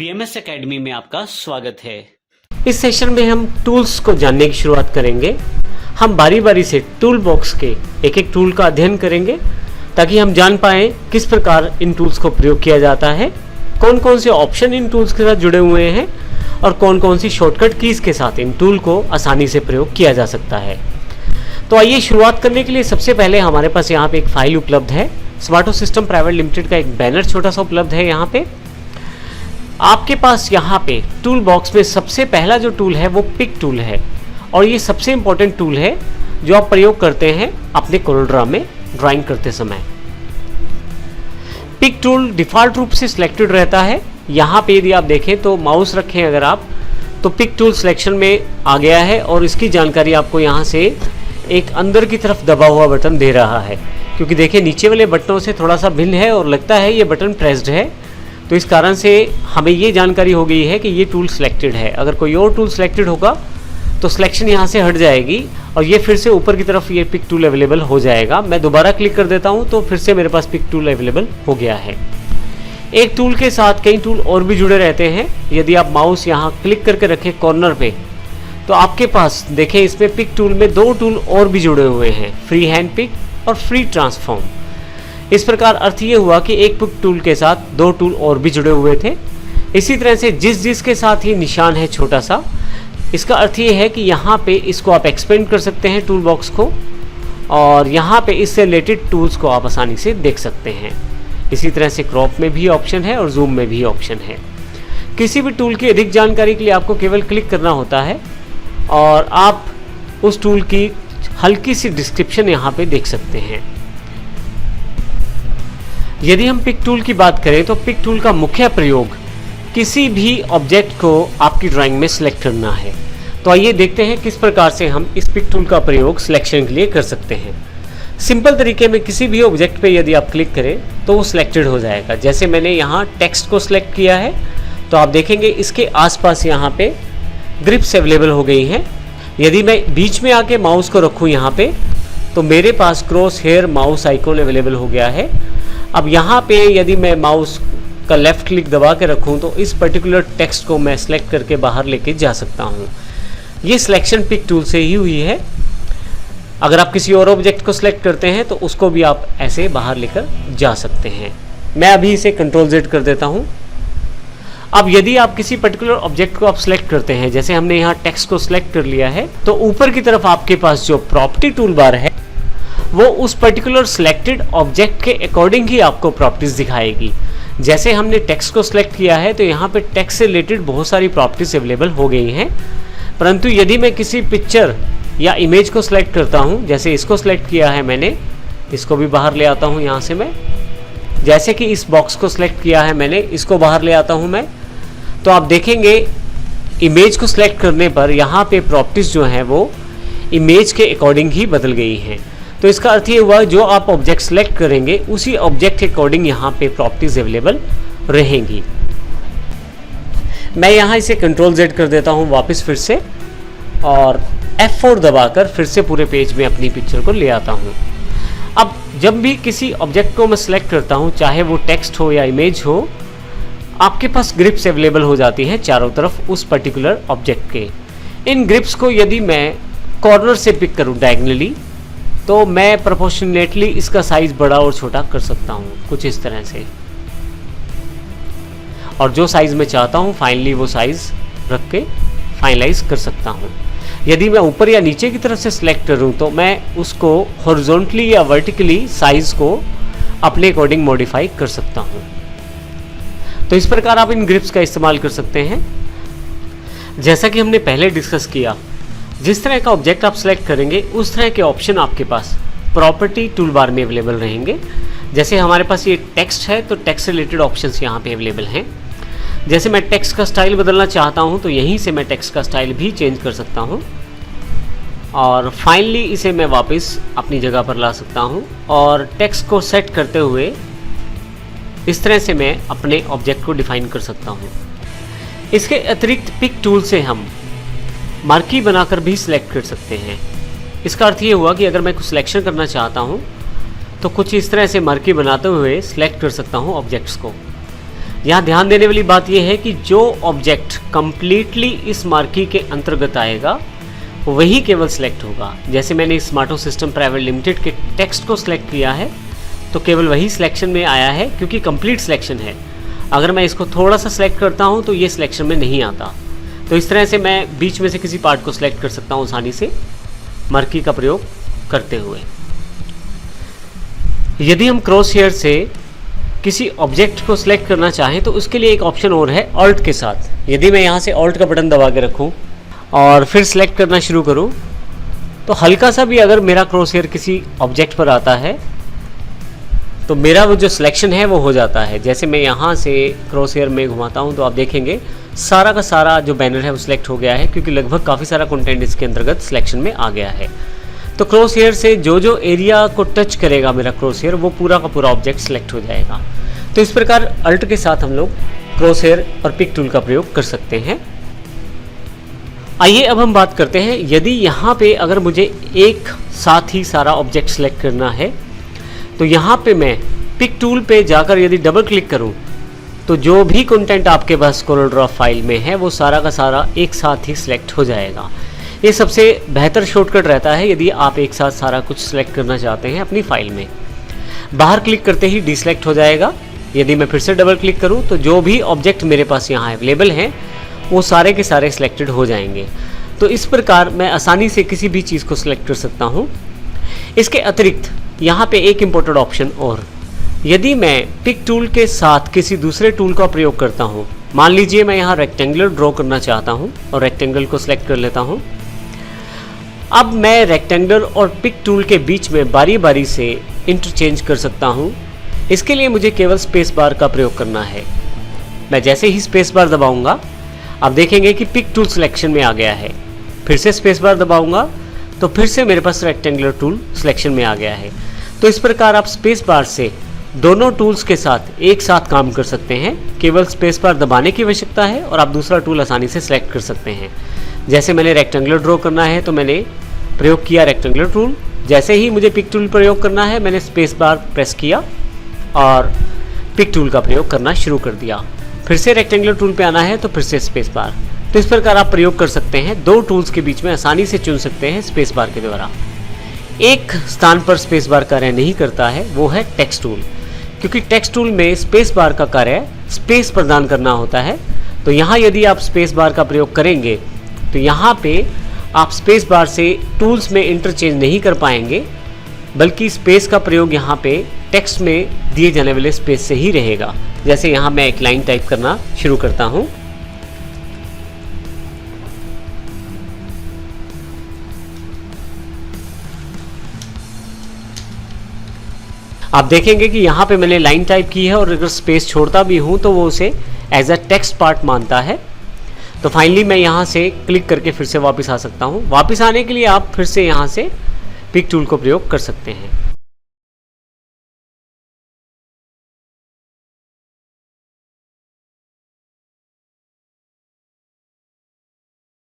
BMS academy में आपका स्वागत है। इस सेशन में हम टूल्स को जानने की शुरुआत करेंगे। हम बारी बारी से टूल बॉक्स के एक एक टूल का अध्ययन करेंगे ताकि हम जान पाएं किस प्रकार इन टूल्स को प्रयोग किया जाता है, कौन कौन से ऑप्शन इन टूल्स के साथ जुड़े हुए हैं और कौन कौन सी शॉर्टकट कीज़ के साथ इन टूल को आसानी से प्रयोग किया जा सकता है। तो आइए शुरुआत करने के लिए सबसे पहले हमारे पास यहाँ पे एक फाइल उपलब्ध है। स्मार्टो सिस्टम प्राइवेट लिमिटेड का एक बैनर छोटा सा उपलब्ध है। यहाँ पे आपके पास यहाँ पे टूल बॉक्स में सबसे पहला जो टूल है वो पिक टूल है और ये सबसे इम्पोर्टेंट टूल है जो आप प्रयोग करते हैं अपने कोरोड्रा में ड्राइंग करते समय। पिक टूल डिफ़ॉल्ट रूप से सिलेक्टेड रहता है। यहाँ पे यदि आप देखें तो माउस रखें अगर आप तो पिक टूल सिलेक्शन में आ गया है और इसकी जानकारी आपको यहाँ से एक अंदर की तरफ दबा हुआ बटन दे रहा है, क्योंकि देखिए नीचे वाले बटनों से थोड़ा सा भिन्न है और लगता है ये बटन प्रेस्ड है, तो इस कारण से हमें ये जानकारी हो गई है कि ये टूल सिलेक्टेड है। अगर कोई और टूल सिलेक्टेड होगा तो सिलेक्शन यहाँ से हट जाएगी और ये फिर से ऊपर की तरफ ये पिक टूल अवेलेबल हो जाएगा। मैं दोबारा क्लिक कर देता हूँ तो फिर से मेरे पास पिक टूल अवेलेबल हो गया है। एक टूल के साथ कई टूल और भी जुड़े रहते हैं। यदि आप माउस यहाँ क्लिक करके रखें कॉर्नर पे तो आपके पास देखें इसमें पिक टूल में दो टूल और भी जुड़े हुए हैं, फ्री हैंड पिक और फ्री ट्रांसफॉर्म। इस प्रकार अर्थ ये हुआ कि एक पिक टूल के साथ दो टूल और भी जुड़े हुए थे। इसी तरह से जिस के साथ ही निशान है छोटा सा, इसका अर्थ ये है कि यहाँ पे इसको आप एक्सपेंड कर सकते हैं टूल बॉक्स को और यहाँ पे इससे रिलेटेड टूल्स को आप आसानी से देख सकते हैं। इसी तरह से क्रॉप में भी ऑप्शन है और जूम में भी ऑप्शन है। किसी भी टूल की अधिक जानकारी के लिए आपको केवल क्लिक करना होता है और आप उस टूल की हल्की सी डिस्क्रिप्शन यहाँ पे देख सकते हैं। यदि हम पिक टूल की बात करें तो पिक टूल का मुख्य प्रयोग किसी भी ऑब्जेक्ट को आपकी ड्राइंग में सिलेक्ट करना है। तो आइए देखते हैं किस प्रकार से हम इस पिक टूल का प्रयोग सिलेक्शन के लिए कर सकते हैं। सिंपल तरीके में किसी भी ऑब्जेक्ट पे यदि आप क्लिक करें तो वो सिलेक्टेड हो जाएगा। जैसे मैंने यहाँ टेक्स्ट को सिलेक्ट किया है तो आप देखेंगे इसके आसपास यहाँ पे ग्रिप्स अवेलेबल हो गई हैं। यदि मैं बीच में आके माउस को रखूँ यहाँ पे तो मेरे पास crosshair mouse icon available हो गया है। अब यहाँ पे यदि मैं माउस का लेफ़्ट क्लिक दबा के रखूँ तो इस पर्टिकुलर टेक्स्ट को मैं सेलेक्ट करके बाहर लेके जा सकता हूँ। ये सिलेक्शन पिक टूल से ही हुई है। अगर आप किसी और ऑब्जेक्ट को सिलेक्ट करते हैं तो उसको भी आप ऐसे बाहर लेकर जा सकते हैं। मैं अभी इसे Ctrl+Z कर देता हूँ। अब यदि आप किसी पर्टिकुलर ऑब्जेक्ट को आप सिलेक्ट करते हैं, जैसे हमने यहाँ टेक्स्ट को सिलेक्ट कर लिया है, तो ऊपर की तरफ आपके पास जो प्रॉपर्टी टूल बार है वो उस पर्टिकुलर सिलेक्टेड ऑब्जेक्ट के अकॉर्डिंग ही आपको प्रॉपर्टीज दिखाएगी। जैसे हमने टेक्स्ट को सिलेक्ट किया है तो यहाँ पे टेक्स्ट से रिलेटेड बहुत सारी प्रॉपर्टीज अवेलेबल हो गई हैं, परंतु यदि मैं किसी पिक्चर या इमेज को सिलेक्ट करता हूँ, जैसे इसको सिलेक्ट किया है मैंने, इसको भी बाहर ले आता हूँ यहाँ से मैं, जैसे कि इस बॉक्स को सिलेक्ट किया है मैंने, इसको बाहर ले आता हूँ मैं, तो आप देखेंगे इमेज को सिलेक्ट करने पर यहाँ पे प्रॉपर्टीज जो हैं वो इमेज के अकॉर्डिंग ही बदल गई हैं। तो इसका अर्थ ये हुआ जो आप ऑब्जेक्ट सेलेक्ट करेंगे उसी ऑब्जेक्ट के अकॉर्डिंग यहाँ पे प्रॉपर्टीज अवेलेबल रहेंगी। मैं यहाँ इसे Ctrl+Z कर देता हूँ वापस फिर से और F4 दबाकर फिर से पूरे पेज में अपनी पिक्चर को ले आता हूँ। अब जब भी किसी ऑब्जेक्ट को मैं सिलेक्ट करता हूँ, चाहे वो टेक्स्ट हो या इमेज हो, आपके पास ग्रिप्स अवेलेबल हो जाती हैं चारों तरफ उस पर्टिकुलर ऑब्जेक्ट के। इन ग्रिप्स को यदि मैं कॉर्नर से पिक करूँ डायगनली तो मैं प्रोपोर्शनेटली इसका साइज़ बड़ा और छोटा कर सकता हूँ कुछ इस तरह से, और जो साइज़ मैं चाहता हूँ फाइनली वो साइज़ रख के फाइनलाइज कर सकता हूँ। यदि मैं ऊपर या नीचे की तरफ से सिलेक्ट करूँ तो मैं उसको हॉरिजॉन्टली या वर्टिकली साइज़ को अपने अकॉर्डिंग मॉडिफाई कर सकता हूँ। तो इस प्रकार आप इन ग्रिप्स का इस्तेमाल कर सकते हैं। जैसा कि हमने पहले डिस्कस किया, जिस तरह का ऑब्जेक्ट आप सेलेक्ट करेंगे उस तरह के ऑप्शन आपके पास प्रॉपर्टी टूल बार में अवेलेबल रहेंगे। जैसे हमारे पास ये टेक्स्ट है तो टेक्स्ट से रिलेटेड ऑप्शंस यहाँ पे अवेलेबल हैं। जैसे मैं टेक्स्ट का स्टाइल बदलना चाहता हूँ तो यहीं से मैं टेक्स्ट का स्टाइल भी चेंज कर सकता हूँ और फाइनली इसे मैं वापस अपनी जगह पर ला सकता हूँ और टेक्स्ट को सेट करते हुए इस तरह से मैं अपने ऑब्जेक्ट को डिफाइन कर सकता हूँ। इसके अतिरिक्त पिक टूल से हम मार्की बनाकर भी सिलेक्ट कर सकते हैं। इसका अर्थ ये हुआ कि अगर मैं कुछ सिलेक्शन करना चाहता हूँ तो कुछ इस तरह से मार्की बनाते हुए सिलेक्ट कर सकता हूँ ऑब्जेक्ट्स को। यहाँ ध्यान देने वाली बात यह है कि जो ऑब्जेक्ट कंप्लीटली इस मार्की के अंतर्गत आएगा वही केवल सिलेक्ट होगा। जैसे मैंने स्मार्टो सिस्टम प्राइवेट लिमिटेड के टेक्स्ट को सिलेक्ट किया है तो केवल वही सिलेक्शन में आया है, क्योंकि कंप्लीट सिलेक्शन है। अगर मैं इसको थोड़ा सा सिलेक्ट करता हूँ तो ये सिलेक्शन में नहीं आता। तो इस तरह से मैं बीच में से किसी पार्ट को सिलेक्ट कर सकता हूँ आसानी से मार्की का प्रयोग करते हुए। यदि हम क्रॉस हेयर से किसी ऑब्जेक्ट को सिलेक्ट करना चाहें तो उसके लिए एक ऑप्शन और है ऑल्ट के साथ। यदि मैं यहाँ से ऑल्ट का बटन दबा के रखूँ और फिर सिलेक्ट करना शुरू करूँ तो हल्का सा भी अगर मेरा क्रॉस हेयर किसी ऑब्जेक्ट पर आता है तो मेरा वो जो सिलेक्शन है वो हो जाता है। जैसे मैं यहाँ से क्रॉस हेयर में घुमाता हूँ तो आप देखेंगे सारा का सारा जो बैनर है वो सिलेक्ट हो गया है, क्योंकि लगभग काफ़ी सारा कंटेंट इसके अंतर्गत सिलेक्शन में आ गया है। तो क्रॉस हेयर से जो जो एरिया को टच करेगा मेरा क्रॉस हेयर वो पूरा का पूरा ऑब्जेक्ट सिलेक्ट हो जाएगा। तो इस प्रकार अल्ट के साथ हम लोग क्रॉस हेयर और पिक टूल का प्रयोग कर सकते हैं। आइए अब हम बात करते हैं, यदि यहाँ पे अगर मुझे एक साथ ही सारा ऑब्जेक्ट सेलेक्ट करना है तो यहाँ पे मैं पिक टूल पे जाकर यदि डबल क्लिक करूँ तो जो भी कंटेंट आपके पास CorelDRAW फाइल में है वो सारा का सारा एक साथ ही सिलेक्ट हो जाएगा। ये सबसे बेहतर शॉर्टकट रहता है यदि आप एक साथ सारा कुछ सिलेक्ट करना चाहते हैं अपनी फाइल में। बाहर क्लिक करते ही डिसेलेक्ट हो जाएगा। यदि मैं फिर से डबल क्लिक करूँ तो जो भी ऑब्जेक्ट मेरे पास यहाँ अवेलेबल हैं वो सारे के सारे सिलेक्टेड हो जाएंगे। तो इस प्रकार मैं आसानी से किसी भी चीज़ को सिलेक्ट कर सकता हूँ। इसके अतिरिक्त यहाँ पे एक इम्पोर्टेंट ऑप्शन और, यदि मैं पिक टूल के साथ किसी दूसरे टूल का प्रयोग करता हूँ, मान लीजिए मैं यहाँ रेक्टेंगुलर ड्रॉ करना चाहता हूँ और रेक्टेंगल को सिलेक्ट कर लेता हूँ। अब मैं रेक्टेंगल और पिक टूल के बीच में बारी बारी से इंटरचेंज कर सकता हूँ। इसके लिए मुझे केवल स्पेस बार का प्रयोग करना है। मैं जैसे ही स्पेस बार दबाऊँगा आप देखेंगे कि पिक टूल सिलेक्शन में आ गया है। फिर से स्पेस बार दबाऊँगा तो फिर से मेरे पास रेक्टेंगुलर टूल सिलेक्शन में आ गया है। तो इस प्रकार आप स्पेस बार से दोनों टूल्स के साथ एक साथ काम कर सकते हैं। केवल स्पेस बार दबाने की आवश्यकता है और आप दूसरा टूल आसानी से सिलेक्ट कर सकते हैं। जैसे मैंने रेक्टेंगुलर ड्रॉ करना है तो मैंने प्रयोग किया रेक्टेंगुलर टूल। जैसे ही मुझे पिक टूल प्रयोग करना है मैंने स्पेस बार प्रेस किया और पिक टूल का प्रयोग करना शुरू कर दिया। फिर से रेक्टेंगुलर टूल पे आना है तो फिर से स्पेस बार। तो इस प्रकार आप प्रयोग कर सकते हैं। दो टूल्स के बीच में आसानी से चुन सकते हैं स्पेस बार के द्वारा। एक स्थान पर स्पेस बार कार्य नहीं करता है, वो है टेक्स्ट टूल, क्योंकि टेक्स्ट टूल में स्पेस बार का कार्य स्पेस प्रदान करना होता है। तो यहाँ यदि आप स्पेस बार का प्रयोग करेंगे तो यहाँ पे आप स्पेस बार से टूल्स में इंटरचेंज नहीं कर पाएंगे, बल्कि स्पेस का प्रयोग यहाँ पे टेक्स्ट में दिए जाने वाले स्पेस से ही रहेगा। जैसे यहाँ मैं एक लाइन टाइप करना शुरू करता हूँ। आप देखेंगे कि यहाँ पे मैंने लाइन टाइप की है और अगर स्पेस छोड़ता भी हूँ तो वो उसे एज अ टेक्स्ट पार्ट मानता है। तो फाइनली मैं यहाँ से क्लिक करके फिर से वापस आ सकता हूँ। वापस आने के लिए आप फिर से यहाँ से पिक टूल को प्रयोग कर सकते हैं।